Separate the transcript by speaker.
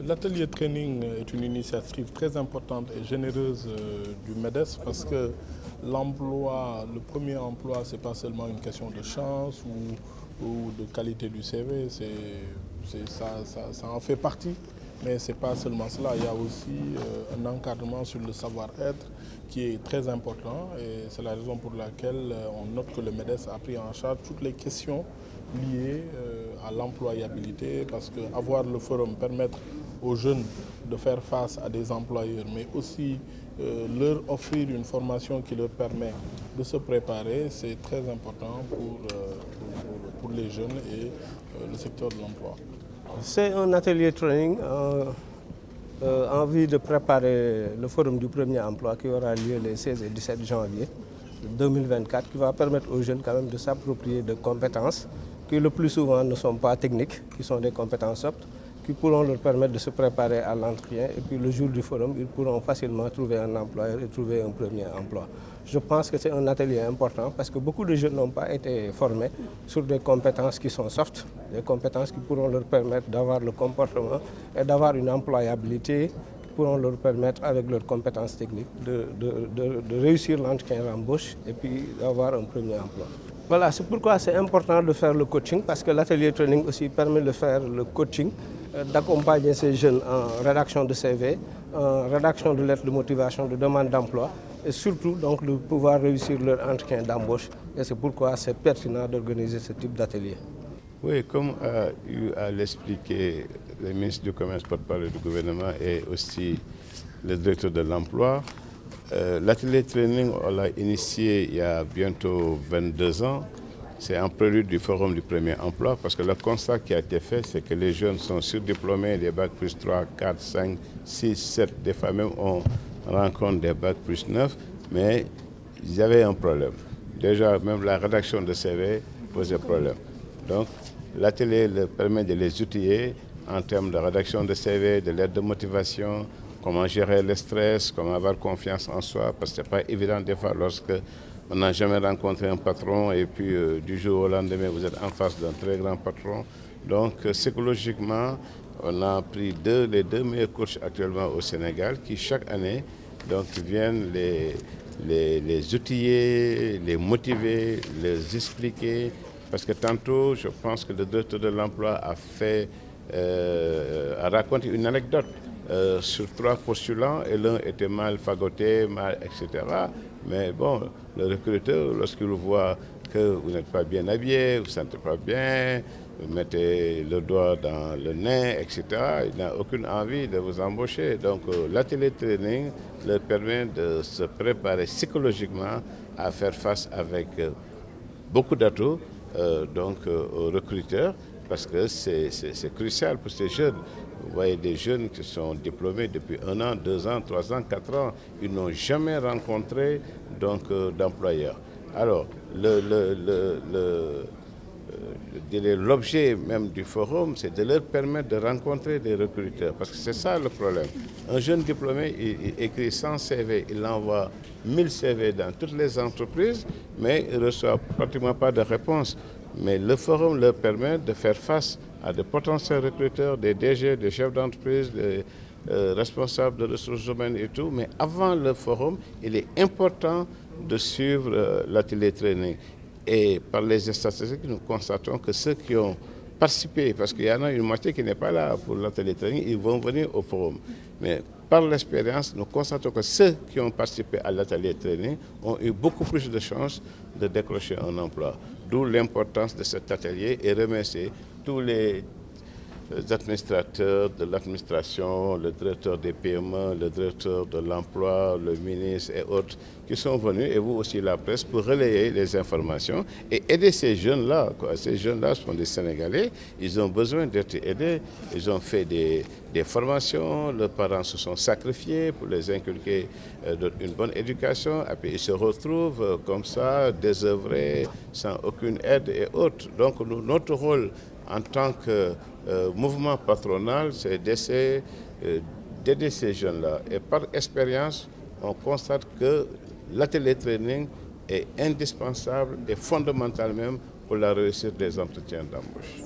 Speaker 1: L'atelier training est une initiative très importante et généreuse du MEDES parce que l'emploi, le premier emploi, ce n'est pas seulement une question de chance ou de qualité du CV, ça en fait partie, mais ce n'est pas seulement cela. Il y a aussi un encadrement sur le savoir-être qui est très important et c'est la raison pour laquelle on note que le MEDES a pris en charge toutes les questions liées à l'employabilité parce qu'avoir le forum permettre aux jeunes de faire face à des employeurs, mais aussi leur offrir une formation qui leur permet de se préparer, c'est très important pour les jeunes et le secteur de l'emploi.
Speaker 2: C'est un atelier training en vue de préparer le forum du premier emploi qui aura lieu les 16 et 17 janvier 2024, qui va permettre aux jeunes quand même de s'approprier de compétences qui le plus souvent ne sont pas techniques, qui sont des compétences soft, qui pourront leur permettre de se préparer à l'entretien et puis le jour du forum, ils pourront facilement trouver un employeur et trouver un premier emploi. Je pense que c'est un atelier important parce que beaucoup de jeunes n'ont pas été formés sur des compétences qui sont soft, des compétences qui pourront leur permettre d'avoir le comportement et d'avoir une employabilité qui pourront leur permettre, avec leurs compétences techniques, de réussir l'entretien d'embauche et puis d'avoir un premier emploi. Voilà, c'est pourquoi c'est important de faire le coaching, parce que l'atelier training aussi permet de faire le coaching, d'accompagner ces jeunes en rédaction de CV, en rédaction de lettres de motivation, de demande d'emploi, et surtout donc de pouvoir réussir leur entretien d'embauche. Et c'est pourquoi c'est pertinent d'organiser ce type d'atelier.
Speaker 3: Oui, comme a eu à l'expliquer le ministre du Commerce, porte-parole du gouvernement et aussi le directeur de l'emploi, l'atelier training, on l'a initié il y a bientôt 22 ans. C'est un prélude du forum du premier emploi parce que le constat qui a été fait, c'est que les jeunes sont surdiplômés, des bacs plus 3, 4, 5, 6, 7, des fois même on rencontre des bacs plus 9, mais il y avait un problème. Déjà, même la rédaction de CV posait problème. Donc, l'atelier permet de les outiller en termes de rédaction de CV, de lettres de motivation, comment gérer le stress, comment avoir confiance en soi, parce que ce n'est pas évident des fois lorsque on n'a jamais rencontré un patron et puis du jour au lendemain, vous êtes en face d'un très grand patron. Donc, psychologiquement, on a pris les deux meilleurs coachs actuellement au Sénégal qui, chaque année, donc, viennent les outiller, les motiver, les expliquer. Parce que tantôt, je pense que le directeur de l'emploi a raconté une anecdote sur 3 postulants et l'un était mal fagoté, etc. Mais bon, le recruteur, lorsqu'il voit que vous n'êtes pas bien habillé, vous ne vous sentez pas bien, vous mettez le doigt dans le nez, etc., il n'a aucune envie de vous embaucher. Donc l'atelier training leur permet de se préparer psychologiquement à faire face avec beaucoup d'atouts aux recruteurs, parce que c'est crucial pour ces jeunes. Vous voyez des jeunes qui sont diplômés depuis 1 an, 2 ans, 3 ans, 4 ans. Ils n'ont jamais rencontré d'employeur. Alors, l'objet même du forum, c'est de leur permettre de rencontrer des recruteurs. Parce que c'est ça le problème. Un jeune diplômé, il écrit 100 CV, il envoie 1000 CV dans toutes les entreprises, mais il ne reçoit pratiquement pas de réponse. Mais le forum leur permet de faire face à de potentiels recruteurs, des DG, des chefs d'entreprise, des responsables de ressources humaines et tout. Mais avant le forum, il est important de suivre l'atelier training. Et par les statistiques, nous constatons que ceux qui ont participé, parce qu'il y en a une moitié qui n'est pas là pour l'atelier training, ils vont venir au forum. Mais par l'expérience, nous constatons que ceux qui ont participé à l'atelier training ont eu beaucoup plus de chances de décrocher un emploi. D'où l'importance de cet atelier et remercier tous les administrateurs de l'administration, le directeur des PME, le directeur de l'emploi, le ministre et autres qui sont venus, et vous aussi la presse, pour relayer les informations et aider ces jeunes-là. Ces jeunes-là sont des Sénégalais, ils ont besoin d'être aidés, ils ont fait des formations, leurs parents se sont sacrifiés pour les inculquer une bonne éducation, et puis ils se retrouvent comme ça, désœuvrés, sans aucune aide et autres. Donc notre rôle en tant que mouvement patronal, c'est d'essayer d'aider ces jeunes-là. Et par expérience, on constate que l'atelier training est indispensable et fondamental même pour la réussite des entretiens d'embauche.